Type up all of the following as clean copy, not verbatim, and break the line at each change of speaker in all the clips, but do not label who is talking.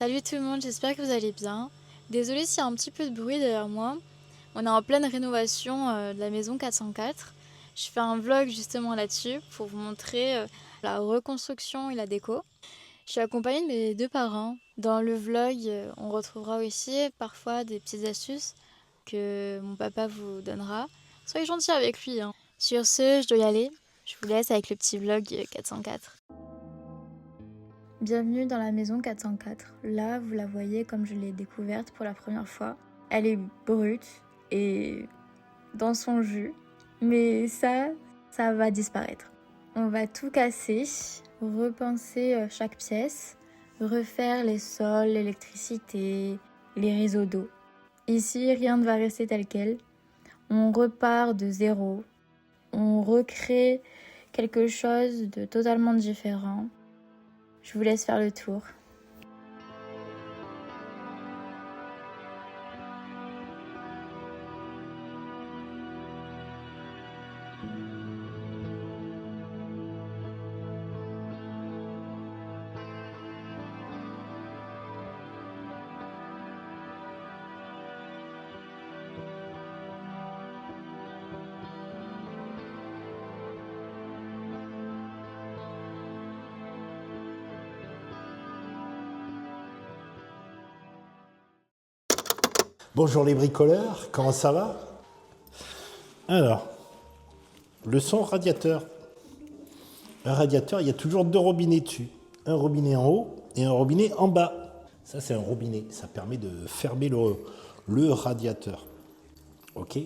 Salut tout le monde, j'espère que vous allez bien. Désolée s'il y a un petit peu de bruit derrière moi. On est en pleine rénovation de la maison 404. Je fais un vlog justement là-dessus pour vous montrer la reconstruction et la déco. Je suis accompagnée de mes deux parents. Dans le vlog, on retrouvera aussi parfois des petites astuces que mon papa vous donnera. Soyez gentils avec lui, hein. Sur ce, je dois y aller. Je vous laisse avec le petit vlog 404. Bienvenue dans la maison 404. Là, vous la voyez comme je l'ai découverte pour la première fois. Elle est brute et dans son jus, mais ça va disparaître. On va tout casser, repenser chaque pièce, refaire les sols, l'électricité, les réseaux d'eau. Ici, rien ne va rester tel quel. On repart de zéro. On recrée quelque chose de totalement différent. Je vous laisse faire le tour.
Bonjour les bricoleurs, comment ça va? Alors, le son radiateur. Un radiateur, il y a toujours deux robinets dessus. Un robinet en haut et un robinet en bas. Ça, c'est un robinet. Ça permet de fermer le radiateur. Ok?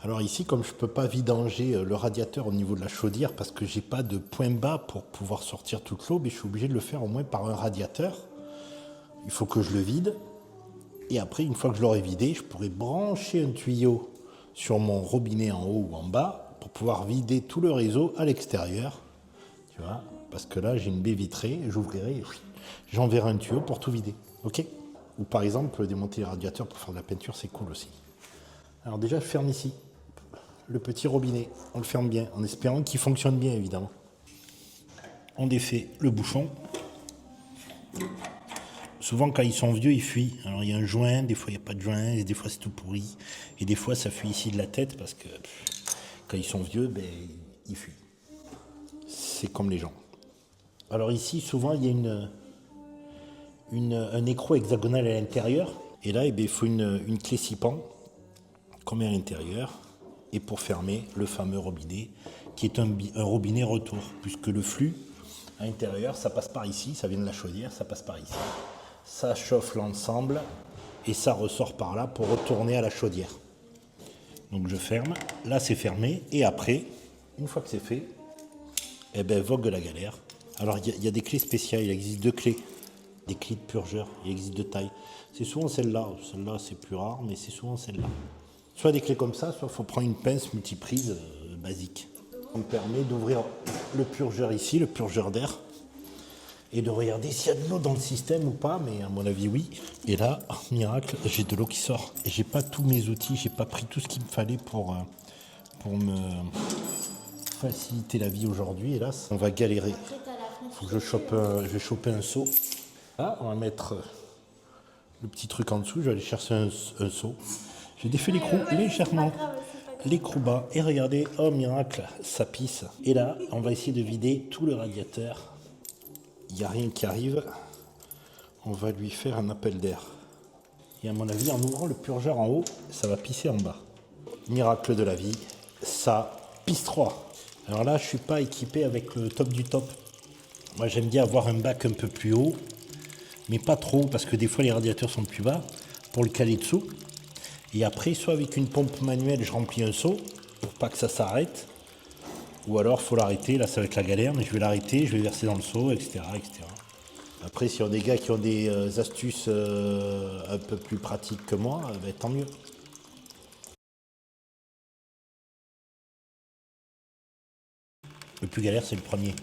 Alors ici, comme je ne peux pas vidanger le radiateur au niveau de la chaudière parce que j'ai pas de point bas pour pouvoir sortir toute l'eau, mais je suis obligé de le faire au moins par un radiateur. Il faut que je le vide. Et après, une fois que je l'aurai vidé, je pourrai brancher un tuyau sur mon robinet en haut ou en bas pour pouvoir vider tout le réseau à l'extérieur. Tu vois, parce que là, j'ai une baie vitrée, j'ouvrirai et j'enverrai un tuyau pour tout vider. Ok? Ou par exemple, démonter les radiateurs pour faire de la peinture, c'est cool aussi. Alors déjà, je ferme ici le petit robinet. On le ferme bien, en espérant qu'il fonctionne bien, évidemment. On défait le bouchon. Souvent, quand ils sont vieux, ils fuient. Alors, il y a un joint, des fois, il n'y a pas de joint, et des fois, c'est tout pourri. Et des fois, ça fuit ici de la tête parce que quand ils sont vieux, ben, ils fuient. C'est comme les gens. Alors, ici, souvent, il y a un écrou hexagonal à l'intérieur. Et là, eh bien, il faut une clé 6 pans qu'on met à l'intérieur. Et pour fermer le fameux robinet, qui est un robinet retour, puisque le flux à l'intérieur, ça passe par ici, ça vient de la chaudière, ça passe par ici. Ça chauffe l'ensemble et ça ressort par là pour retourner à la chaudière. Donc je ferme, là c'est fermé et après, une fois que c'est fait, eh ben vogue la galère. Alors il y a des clés spéciales, il existe deux clés, des clés de purgeur, il existe deux tailles. C'est souvent celle-là c'est plus rare, mais c'est souvent celle-là. Soit des clés comme ça, soit il faut prendre une pince multiprise basique. Ça me permet d'ouvrir le purgeur ici, le purgeur d'air, et de regarder s'il y a de l'eau dans le système ou pas, mais à mon avis oui. Et là, miracle, j'ai de l'eau qui sort. Et j'ai pas tous mes outils, j'ai pas pris tout ce qu'il me fallait pour me faciliter la vie aujourd'hui. Et là, on va galérer. Faut que je vais choper un seau. Là, on va mettre le petit truc en dessous, je vais aller chercher un seau. J'ai défait l'écrou légèrement. L'écrou bas. Et regardez, oh miracle, ça pisse. Et là, on va essayer de vider tout le radiateur. Il n'y a rien qui arrive, on va lui faire un appel d'air. Et à mon avis, en ouvrant le purgeur en haut, ça va pisser en bas. Miracle de la vie, ça pisse 3. Alors là, je ne suis pas équipé avec le top du top. Moi, j'aime bien avoir un bac un peu plus haut, mais pas trop, parce que des fois, les radiateurs sont plus bas, pour le caler dessous. Et après, soit avec une pompe manuelle, je remplis un seau, pour pas que ça s'arrête. Ou alors, il faut l'arrêter, là, ça va être la galère, mais je vais l'arrêter, je vais verser dans le seau, etc., etc. Après, s'il y a des gars qui ont des astuces un peu plus pratiques que moi, ben, tant mieux. Le plus galère, c'est le premier.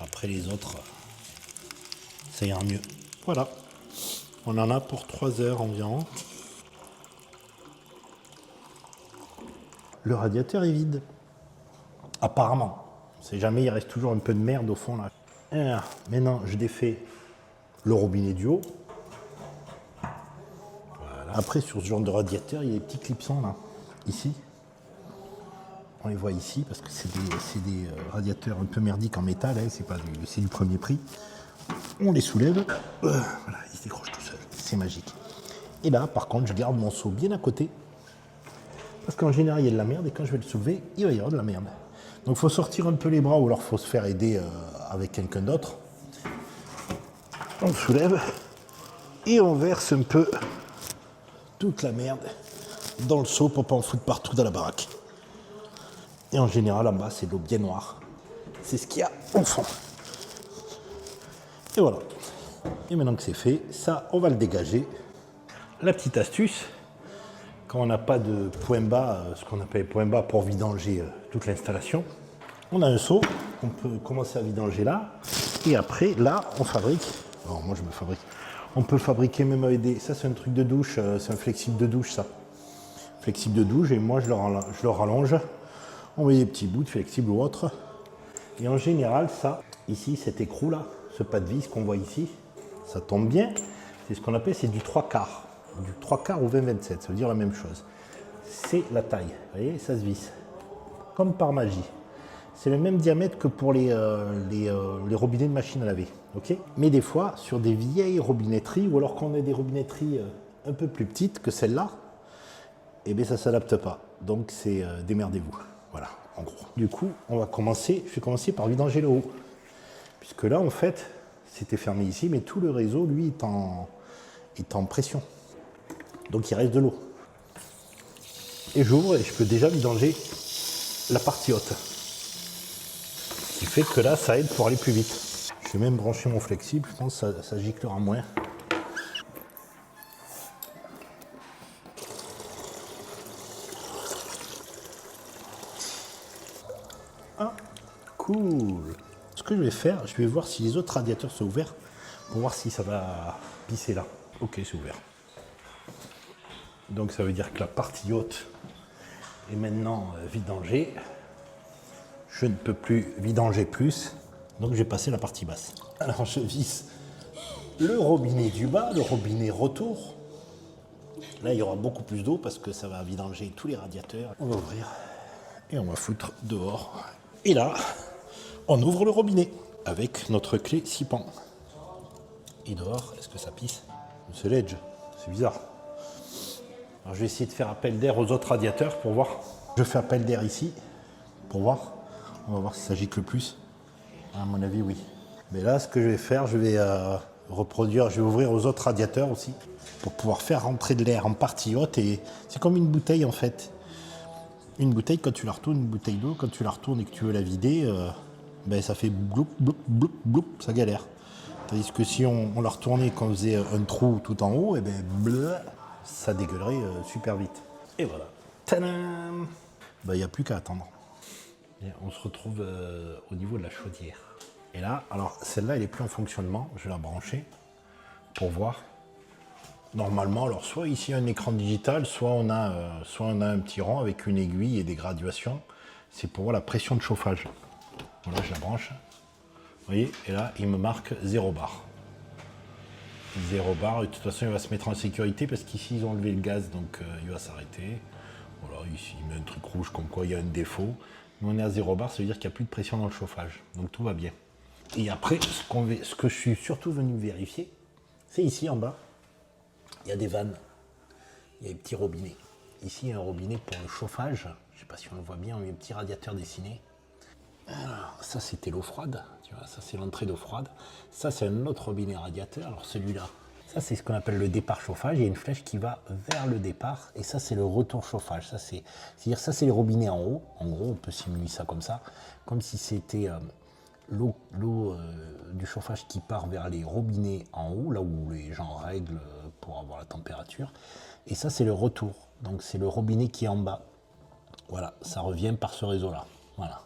Après les autres, ça ira mieux. Voilà. On en a pour 3 heures environ. Le radiateur est vide. Apparemment. On sait jamais, il reste toujours un peu de merde au fond là. Alors, maintenant, je défais le robinet du haut. Voilà. Après, sur ce genre de radiateur, il y a des petits clipsons là, ici. On les voit ici parce que c'est des radiateurs un peu merdiques en métal, hein, c'est du premier prix. On les soulève, voilà, ils se décrochent tout seuls, c'est magique. Et là, par contre, je garde mon seau bien à côté parce qu'en général, il y a de la merde et quand je vais le soulever, il va y avoir de la merde. Donc, il faut sortir un peu les bras ou alors il faut se faire aider avec quelqu'un d'autre. On le soulève et on verse un peu toute la merde dans le seau pour pas en foutre partout dans la baraque. Et en général, en bas, c'est de l'eau bien noire. C'est ce qu'il y a au fond. Et voilà. Et maintenant que c'est fait, ça, on va le dégager. La petite astuce, quand on n'a pas de point bas, ce qu'on appelle point bas pour vidanger toute l'installation, on a un seau, on peut commencer à vidanger là. Et après, là, on fabrique. Bon, moi, je me fabrique. On peut le fabriquer même avec des... Ça, c'est un truc de douche, c'est un flexible de douche, ça. Flexible de douche, et moi, je le rallonge. On met des petits bouts de flexible ou autre. Et en général, ça, ici, cet écrou là, ce pas de vis qu'on voit ici, ça tombe bien. C'est ce qu'on appelle, c'est du 3/4. Du 3/4 ou 20-27, ça veut dire la même chose. C'est la taille, vous voyez, ça se visse. Comme par magie. C'est le même diamètre que pour les robinets de machine à laver. Okay, mais des fois, sur des vieilles robinetteries, ou alors qu'on a des robinetteries un peu plus petites que celle-là, eh bien ça ne s'adapte pas. Donc c'est démerdez-vous. Voilà, en gros. Du coup, je vais commencer par vidanger le haut. Puisque là, en fait, c'était fermé ici, mais tout le réseau, lui, est en pression. Donc il reste de l'eau. Et j'ouvre et je peux déjà vidanger la partie haute. Ce qui fait que là, ça aide pour aller plus vite. Je vais même brancher mon flexible, je pense que ça giclera moins. Ah, cool. Ce que je vais faire, je vais voir si les autres radiateurs sont ouverts pour voir si ça va pisser là. Ok, c'est ouvert. Donc ça veut dire que la partie haute est maintenant vidangée. Je ne peux plus vidanger plus, donc je vais passer la partie basse. Alors je visse le robinet du bas, le robinet retour. Là il y aura beaucoup plus d'eau parce que ça va vidanger tous les radiateurs. On va ouvrir et on va foutre dehors. Et là, on ouvre le robinet avec notre clé 6 pans. Et dehors, est-ce que ça pisse? C'est l'edge, c'est bizarre. Alors je vais essayer de faire appel d'air aux autres radiateurs pour voir. Je fais appel d'air ici pour voir. On va voir si ça gicle le plus. À mon avis, oui. Mais là, ce que je vais faire, je vais reproduire, je vais ouvrir aux autres radiateurs aussi pour pouvoir faire rentrer de l'air en partie haute. Et c'est comme une bouteille en fait. Une bouteille, quand tu la retournes, une bouteille d'eau, quand tu la retournes et que tu veux la vider, ben, ça fait bloup, bloup, bloup, bloup, ça galère. Tandis que si on la retournait quand on faisait un trou tout en haut, et ben, bleu, ça dégueulerait super vite. Et voilà. Tadam! Ben, il n'y a plus qu'à attendre. Et on se retrouve au niveau de la chaudière. Et là, alors celle-là, elle est plus en fonctionnement. Je vais la brancher pour voir. Normalement, alors soit ici un écran digital, soit on a un petit rond avec une aiguille et des graduations. C'est pour voir la pression de chauffage. Voilà, je la branche. Vous voyez, et là, il me marque 0 bar. 0 bar, et de toute façon, il va se mettre en sécurité parce qu'ici, ils ont enlevé le gaz, donc il va s'arrêter. Voilà, ici, il met un truc rouge comme quoi il y a un défaut. Mais on est à 0 bar, ça veut dire qu'il n'y a plus de pression dans le chauffage. Donc tout va bien. Et après, ce que je suis surtout venu vérifier, c'est ici en bas. Il y a des vannes, il y a des petits robinets. Ici, il y a un robinet pour le chauffage. Je ne sais pas si on le voit bien, on a un petit radiateur dessiné. Alors, ça, c'était l'eau froide. Tu vois, ça, c'est l'entrée d'eau froide. Ça, c'est un autre robinet radiateur. Alors, celui-là, ça, c'est ce qu'on appelle le départ chauffage. Il y a une flèche qui va vers le départ. Et ça, c'est le retour chauffage. C'est-à-dire, ça, c'est les robinets en haut. En gros, on peut simuler ça comme ça. Comme si c'était l'eau du chauffage qui part vers les robinets en haut, là où les gens règlent pour avoir la température. Et ça, c'est le retour. Donc, c'est le robinet qui est en bas. Voilà, ça revient par ce réseau-là. Voilà.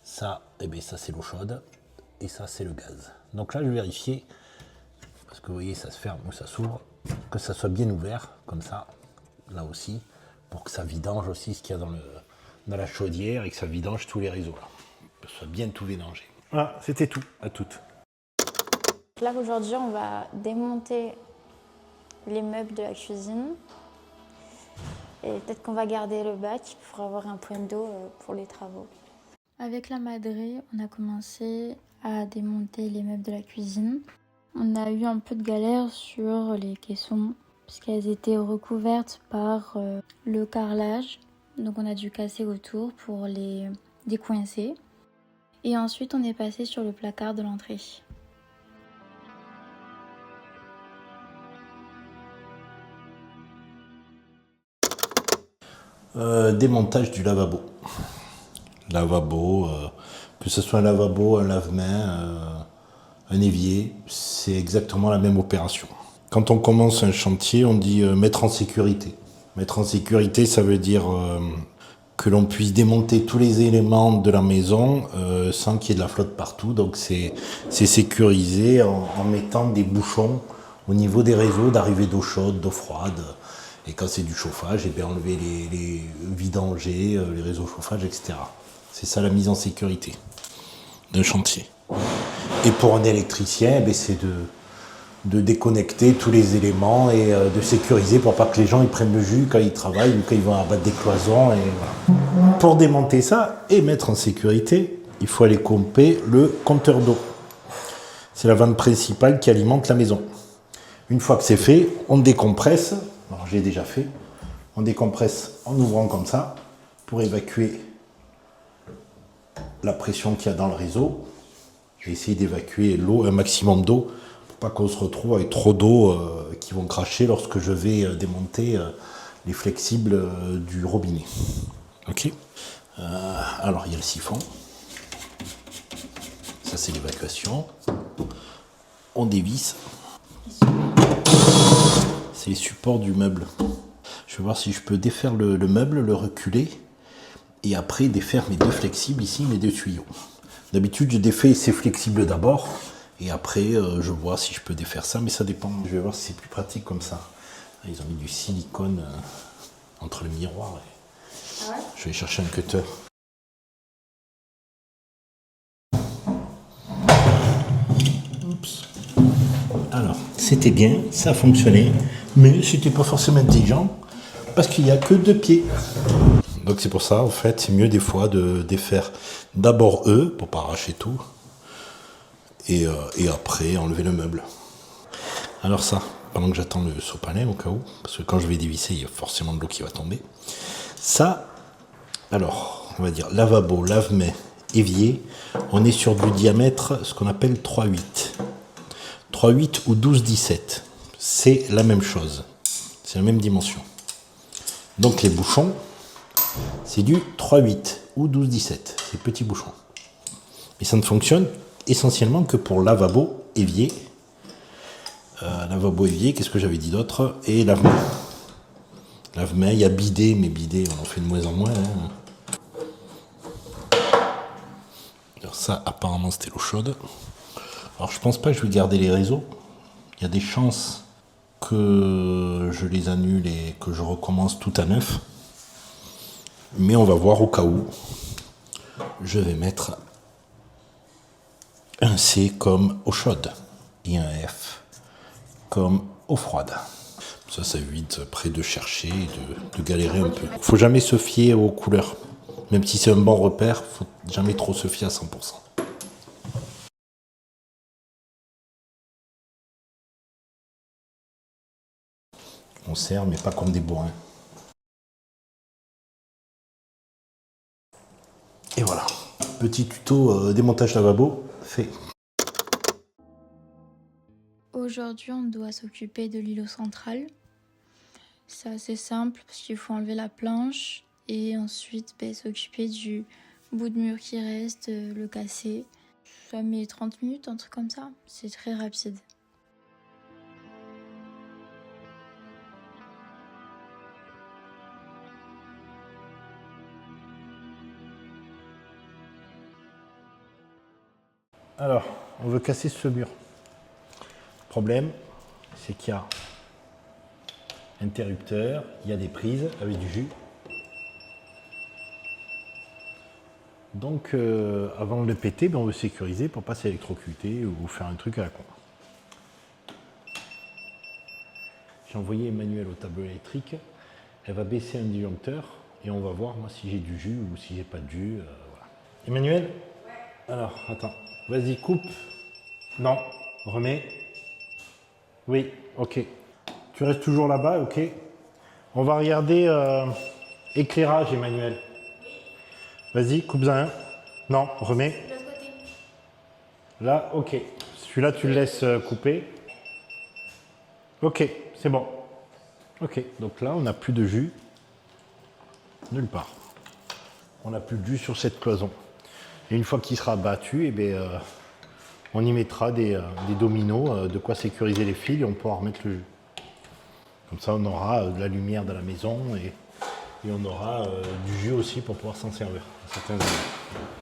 Ça, eh bien, ça c'est l'eau chaude. Et ça, c'est le gaz. Donc là, je vais vérifier. Parce que vous voyez, ça se ferme ou ça s'ouvre. Que ça soit bien ouvert, comme ça. Là aussi. Pour que ça vidange aussi ce qu'il y a dans la chaudière et que ça vidange tous les réseaux là. Que ce soit bien tout vidangé. Voilà, c'était tout. À toutes.
Là aujourd'hui on va démonter les meubles de la cuisine et peut-être qu'on va garder le bac pour avoir un point d'eau pour les travaux. Avec la madrée, on a commencé à démonter les meubles de la cuisine. On a eu un peu de galère sur les caissons puisqu'elles étaient recouvertes par le carrelage. Donc on a dû casser autour pour les décoincer. Et ensuite on est passé sur le placard de l'entrée.
Démontage du lavabo. Lavabo, que ce soit un lavabo, un lave-mains, un évier, c'est exactement la même opération. Quand on commence un chantier, on dit mettre en sécurité. Mettre en sécurité, ça veut dire que l'on puisse démonter tous les éléments de la maison sans qu'il y ait de la flotte partout. Donc c'est sécurisé en mettant des bouchons au niveau des réseaux d'arrivée d'eau chaude, d'eau froide. Et quand c'est du chauffage, eh bien enlever les vidangers, les réseaux chauffage, etc. C'est ça la mise en sécurité d'un chantier. Et pour un électricien, eh c'est de déconnecter tous les éléments et de sécuriser pour pas que les gens ils prennent le jus quand ils travaillent ou quand ils vont abattre des cloisons. Et voilà. Pour démonter ça et mettre en sécurité, il faut aller couper le compteur d'eau. C'est la vanne principale qui alimente la maison. Une fois que c'est fait, on décompresse. Alors j'ai déjà fait. On décompresse en ouvrant comme ça pour évacuer la pression qu'il y a dans le réseau. J'ai essayé d'évacuer l'eau, un maximum d'eau, pour pas qu'on se retrouve avec trop d'eau qui vont cracher lorsque je vais démonter les flexibles du robinet. Ok. Alors il y a le siphon. Ça c'est l'évacuation. On dévisse. C'est les supports du meuble. Je vais voir si je peux défaire le meuble, le reculer, et après défaire mes deux flexibles ici, mes deux tuyaux. D'habitude, je défais ces flexibles d'abord, et après, je vois si je peux défaire ça, mais ça dépend. Je vais voir si c'est plus pratique comme ça. Ils ont mis du silicone entre les miroirs. Ah ouais ? Je vais chercher un cutter. Oups. Alors, c'était bien, ça a fonctionné, mais c'était pas forcément intelligent, parce qu'il n'y a que deux pieds. Donc c'est pour ça, en fait, c'est mieux des fois de défaire d'abord eux, pour pas arracher tout, et après enlever le meuble. Alors ça, pendant que j'attends le sopalin au cas où, parce que quand je vais dévisser, il y a forcément de l'eau qui va tomber. Ça, alors, on va dire lavabo, lave-mains, évier, on est sur du diamètre, ce qu'on appelle 3,8. 3,8 ou 12,17, c'est la même chose, c'est la même dimension. Donc les bouchons, c'est du 3,8 ou 12,17, ces petits bouchons. Mais ça ne fonctionne essentiellement que pour lavabo, évier. Lavabo, évier, qu'est-ce que j'avais dit d'autre? Et lave-mains. Lave-mains, il y a bidet, mais bidet, on en fait de moins en moins. Hein. Alors ça, apparemment, c'était l'eau chaude. Alors je pense pas que je vais garder les réseaux. Il y a des chances que je les annule et que je recommence tout à neuf. Mais on va voir au cas où. Je vais mettre un C comme eau chaude et un F comme eau froide. Ça évite après de chercher et de galérer un peu. Faut jamais se fier aux couleurs. Même si c'est un bon repère, faut jamais trop se fier à 100%. On sert, mais pas comme des bourrins. Et voilà, petit tuto démontage lavabo fait.
Aujourd'hui, on doit s'occuper de l'îlot central. C'est assez simple parce qu'il faut enlever la planche et ensuite s'occuper du bout de mur qui reste, le casser. Ça met 30 minutes, un truc comme ça. C'est très rapide.
Alors, on veut casser ce mur. Le problème, c'est qu'il y a interrupteur, il y a des prises avec du jus. Donc, avant de le péter, on veut sécuriser pour pas s'électrocuter ou faire un truc à la con. J'ai envoyé Emmanuel au tableau électrique. Elle va baisser un disjoncteur et on va voir moi si j'ai du jus ou si j'ai pas de jus. Voilà. Emmanuel? Ouais. Alors, attends. Vas-y, coupe. Non. Remets. Oui, ok. Tu restes toujours là-bas, ok. On va regarder éclairage, Emmanuel. Vas-y, coupe-en un. Non, remets.
De l'autre côté.
Là, ok. Celui-là, tu le laisses couper. Ok, c'est bon. Ok, donc là, on n'a plus de jus. Nulle part. On n'a plus de jus sur cette cloison. Et une fois qu'il sera battu, eh bien, on y mettra des dominos, de quoi sécuriser les fils et on pourra remettre le jus. Comme ça, on aura de la lumière dans la maison et on aura du jus aussi pour pouvoir s'en servir à certains endroits.